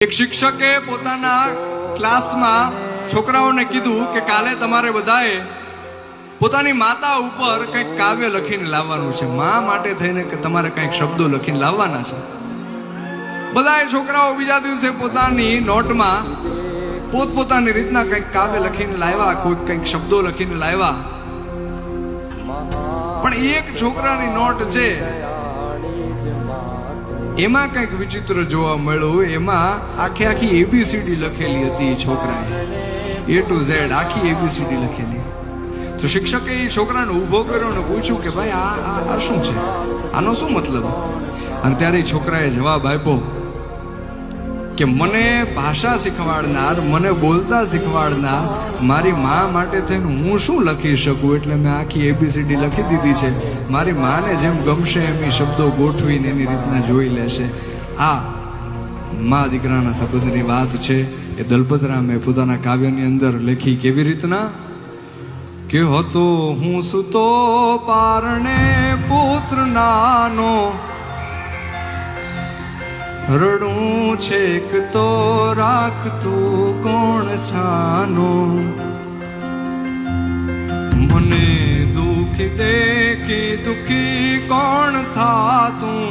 એક શિક્ષકે પોતાના ક્લાસમાં છોકરાઓને કીધું કે કાલે તમારે બધાએ પોતાની માતા ઉપર કંઈક કાવ્ય લખીને લાવવાનું છે, મા માટે થઈને કે તમારે કંઈક શબ્દો લખીને લાવવાના છે. બધાએ છોકરાઓ બીજા દિવસે પોતાની નોટમાં પોતપોતાની રીતના કંઈક કાવ્ય લખીને લાવ્યા, કોઈ કંઈક શબ્દો લખીને લાવ્યા. પણ એક છોકરાની નોટ છે એમાં કંઈક વિચિત્ર જોવા મળ્યું. એમાં આખી એબીસીડી લખેલી હતી. છોકરાએ A to Z આખી એબીસીડી લખેલી. તો શિક્ષકે એ છોકરાને ઊભો કર્યો ને પૂછ્યું કે ભાઈ આ શું છે, આનો શું મતલબ? અને ત્યારે એ છોકરાએ જવાબ આપ્યો કે મને ભાષા શીખવાડનાર, મને બોલતા શીખવાડનાર મારી મા માટે થઈને હું શું લખી શકું, એટલે મેં આખી એબીસીડી લખી દીધી છે. મારી માને જેમ ગમશે એમ એ શબ્દો ગોઠવીને એની રીતના જોઈ લેશે. આ મા દીકરાના સંબંધની વાત છે. એ દલપતરામે પોતાના કાવ્યની અંદર લખી. કેવી રીતના કે હતો હું સુતો પારણે પુત્ર નાનો, રડું છેક તો રાખતું કોણ છાનો, મને દુખી દેખી દુખી કોણ થાતું,